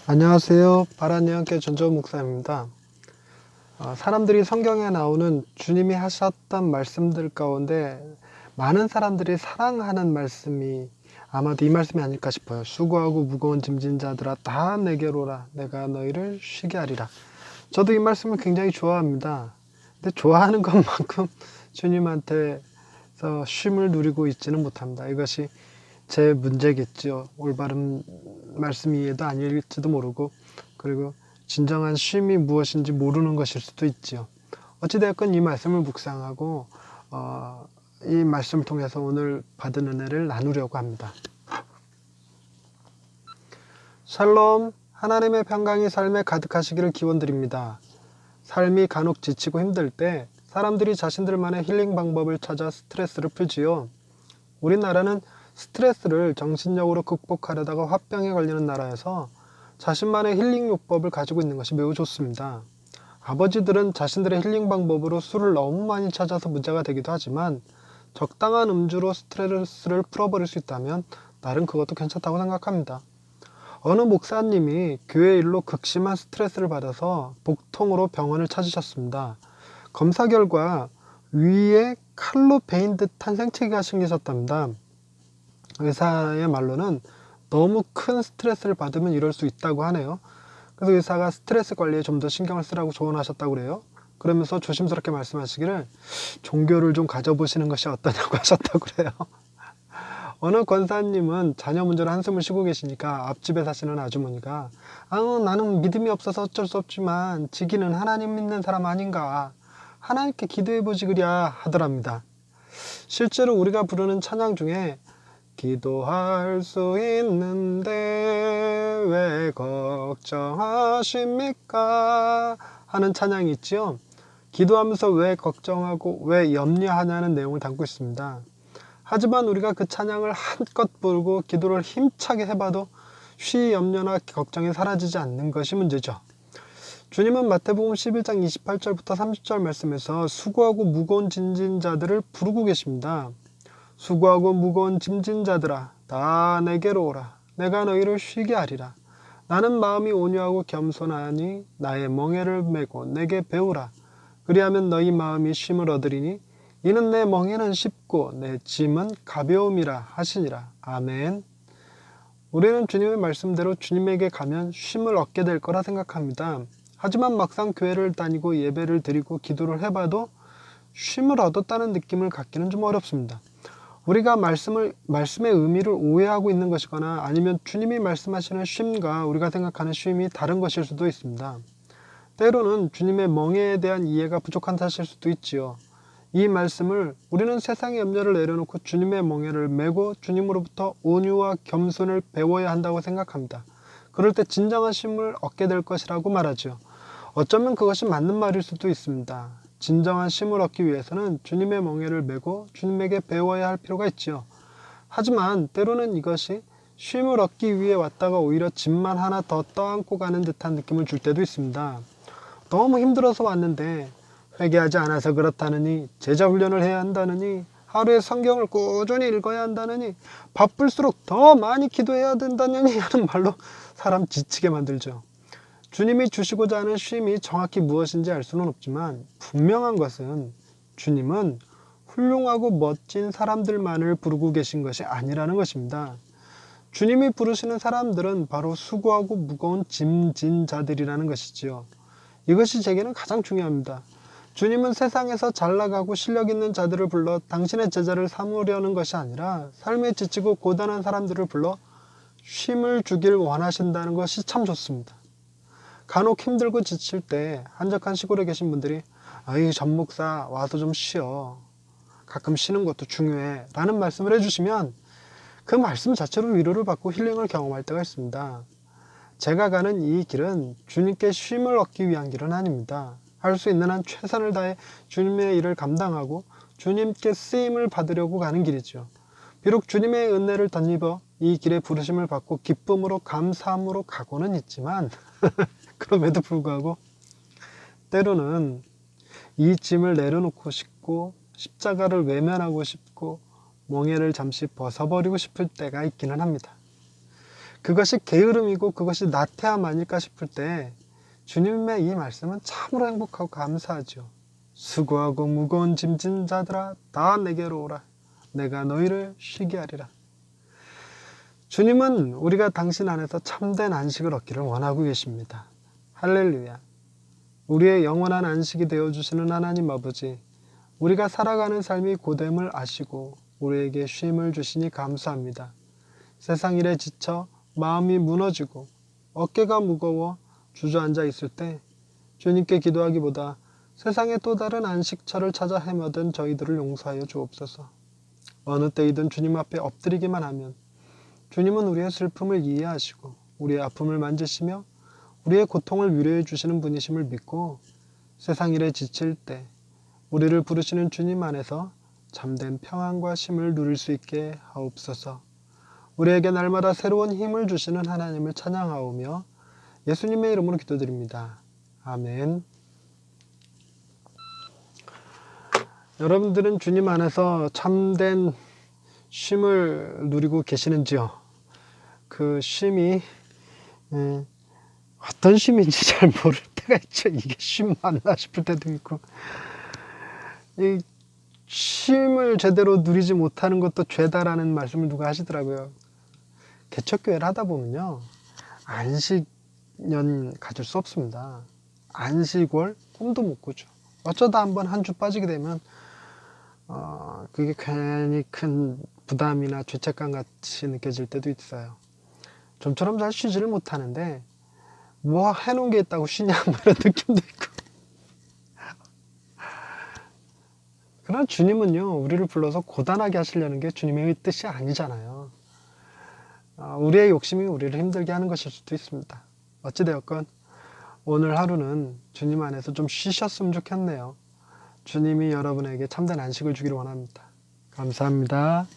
안녕하세요. 바라니 함께 전조 목사입니다. 사람들이 성경에 나오는 주님이 하셨던 말씀들 가운데 많은 사람들이 사랑하는 말씀이 아마도 이 말씀이 아닐까 싶어요. 수고하고 무거운 짐진 자들아 다 내게로 오라. 내가 너희를 쉬게 하리라. 저도 이 말씀을 굉장히 좋아합니다. 근데 좋아하는 것만큼 주님한테서 쉼을 누리고 있지는 못합니다. 이것이 제 문제겠죠. 올바른 말씀 이해도 아닐지도 모르고, 그리고 진정한 쉼이 무엇인지 모르는 것일 수도 있지요. 어찌되었건 이 말씀을 묵상하고 이 말씀을 통해서 오늘 받은 은혜를 나누려고 합니다. 샬롬, 하나님의 평강이 삶에 가득하시기를 기원드립니다. 삶이 간혹 지치고 힘들 때 사람들이 자신들만의 힐링 방법을 찾아 스트레스를 풀지요. 우리나라는 스트레스를 정신력으로 극복하려다가 화병에 걸리는 나라여서 자신만의 힐링 요법을 가지고 있는 것이 매우 좋습니다. 아버지들은 자신들의 힐링 방법으로 술을 너무 많이 찾아서 문제가 되기도 하지만 적당한 음주로 스트레스를 풀어버릴 수 있다면 나름 그것도 괜찮다고 생각합니다. 어느 목사님이 교회 일로 극심한 스트레스를 받아서 복통으로 병원을 찾으셨습니다. 검사 결과 위에 칼로 베인 듯한 생채기가 생기셨답니다. 의사의 말로는 너무 큰 스트레스를 받으면 이럴 수 있다고 하네요. 그래서 의사가 스트레스 관리에 좀 더 신경을 쓰라고 조언하셨다고 그래요. 그러면서 조심스럽게 말씀하시기를 종교를 좀 가져보시는 것이 어떠냐고 하셨다고 그래요. 어느 권사님은 자녀 문제로 한숨을 쉬고 계시니까 앞집에 사시는 아주머니가 나는 믿음이 없어서 어쩔 수 없지만 지기는 하나님 믿는 사람 아닌가, 하나님께 기도해보지 그랴 하더랍니다. 실제로 우리가 부르는 찬양 중에 기도할 수 있는데 왜 걱정하십니까 하는 찬양이 있지요. 기도하면서 왜 걱정하고 왜 염려하냐는 내용을 담고 있습니다. 하지만 우리가 그 찬양을 한껏 부르고 기도를 힘차게 해봐도 쉬 염려나 걱정이 사라지지 않는 것이 문제죠. 주님은 마태복음 11장 28절부터 30절 말씀에서 수고하고 무거운 짐진 자들을 부르고 계십니다. 수고하고 무거운 짐진 자들아 다 내게로 오라. 내가 너희를 쉬게 하리라. 나는 마음이 온유하고 겸손하니 나의 멍에를 메고 내게 배우라. 그리하면 너희 마음이 쉼을 얻으리니 이는 내 멍에는 쉽고 내 짐은 가벼움이라 하시니라. 아멘. 우리는 주님의 말씀대로 주님에게 가면 쉼을 얻게 될 거라 생각합니다. 하지만 막상 교회를 다니고 예배를 드리고 기도를 해봐도 쉼을 얻었다는 느낌을 갖기는 좀 어렵습니다. 우리가 말씀의 의미를 오해하고 있는 것이거나 아니면 주님이 말씀하시는 쉼과 우리가 생각하는 쉼이 다른 것일 수도 있습니다. 때로는 주님의 멍에에 대한 이해가 부족한 탓일 수도 있지요. 이 말씀을 우리는 세상의 염려를 내려놓고 주님의 멍에를 메고 주님으로부터 온유와 겸손을 배워야 한다고 생각합니다. 그럴 때 진정한 쉼을 얻게 될 것이라고 말하죠. 어쩌면 그것이 맞는 말일 수도 있습니다. 진정한 쉼을 얻기 위해서는 주님의 멍에를 메고 주님에게 배워야 할 필요가 있지요. 하지만 때로는 이것이 쉼을 얻기 위해 왔다가 오히려 짐만 하나 더 떠안고 가는 듯한 느낌을 줄 때도 있습니다. 너무 힘들어서 왔는데 회개하지 않아서 그렇다느니, 제자 훈련을 해야 한다느니, 하루에 성경을 꾸준히 읽어야 한다느니, 바쁠수록 더 많이 기도해야 된다느니 하는 말로 사람 지치게 만들죠. 주님이 주시고자 하는 쉼이 정확히 무엇인지 알 수는 없지만 분명한 것은 주님은 훌륭하고 멋진 사람들만을 부르고 계신 것이 아니라는 것입니다. 주님이 부르시는 사람들은 바로 수고하고 무거운 짐진 자들이라는 것이지요. 이것이 제게는 가장 중요합니다. 주님은 세상에서 잘나가고 실력 있는 자들을 불러 당신의 제자를 삼으려는 것이 아니라 삶에 지치고 고단한 사람들을 불러 쉼을 주길 원하신다는 것이 참 좋습니다. 간혹 힘들고 지칠 때 한적한 시골에 계신 분들이 아이 전 목사 와서 좀 쉬어, 가끔 쉬는 것도 중요해 라는 말씀을 해주시면 그 말씀 자체로 위로를 받고 힐링을 경험할 때가 있습니다. 제가 가는 이 길은 주님께 쉼을 얻기 위한 길은 아닙니다. 할 수 있는 한 최선을 다해 주님의 일을 감당하고 주님께 쓰임을 받으려고 가는 길이죠. 비록 주님의 은혜를 덧입어 이 길에 부르심을 받고 기쁨으로 감사함으로 가고는 있지만 그럼에도 불구하고 때로는 이 짐을 내려놓고 싶고 십자가를 외면하고 싶고 멍에를 잠시 벗어버리고 싶을 때가 있기는 합니다. 그것이 게으름이고 그것이 나태함 아닐까 싶을 때 주님의 이 말씀은 참으로 행복하고 감사하죠. 수고하고 무거운 짐진 자들아 다 내게로 오라. 내가 너희를 쉬게 하리라. 주님은 우리가 당신 안에서 참된 안식을 얻기를 원하고 계십니다. 할렐루야. 우리의 영원한 안식이 되어주시는 하나님 아버지, 우리가 살아가는 삶이 고됨을 아시고 우리에게 쉼을 주시니 감사합니다. 세상 일에 지쳐 마음이 무너지고 어깨가 무거워 주저앉아 있을 때 주님께 기도하기보다 세상의 또 다른 안식처를 찾아 헤매던 저희들을 용서하여 주옵소서. 어느 때이든 주님 앞에 엎드리기만 하면 주님은 우리의 슬픔을 이해하시고 우리의 아픔을 만지시며 우리의 고통을 위로해 주시는 분이심을 믿고 세상 일에 지칠 때 우리를 부르시는 주님 안에서 참된 평안과 쉼을 누릴 수 있게 하옵소서. 우리에게 날마다 새로운 힘을 주시는 하나님을 찬양하오며 예수님의 이름으로 기도드립니다. 아멘. 여러분들은 주님 안에서 참된 쉼을 누리고 계시는지요? 그 쉼이 어떤 쉼인지 잘 모를 때가 있죠. 이게 쉼 맞나 싶을 때도 있고, 이 쉼을 제대로 누리지 못하는 것도 죄다라는 말씀을 누가 하시더라고요. 개척교회를 하다 보면요, 안식년 가질 수 없습니다. 안식월 꿈도 못 꾸죠. 어쩌다 한번 한 주 빠지게 되면 그게 괜히 큰 부담이나 죄책감 같이 느껴질 때도 있어요. 좀처럼 잘 쉬지를 못하는데 뭐 해놓은 게 있다고 쉬냐 뭐 이런 느낌도 있고. 그러나 주님은요, 우리를 불러서 고단하게 하시려는 게 주님의 뜻이 아니잖아요. 우리의 욕심이 우리를 힘들게 하는 것일 수도 있습니다. 어찌되었건 오늘 하루는 주님 안에서 좀 쉬셨으면 좋겠네요. 주님이 여러분에게 참된 안식을 주기를 원합니다. 감사합니다.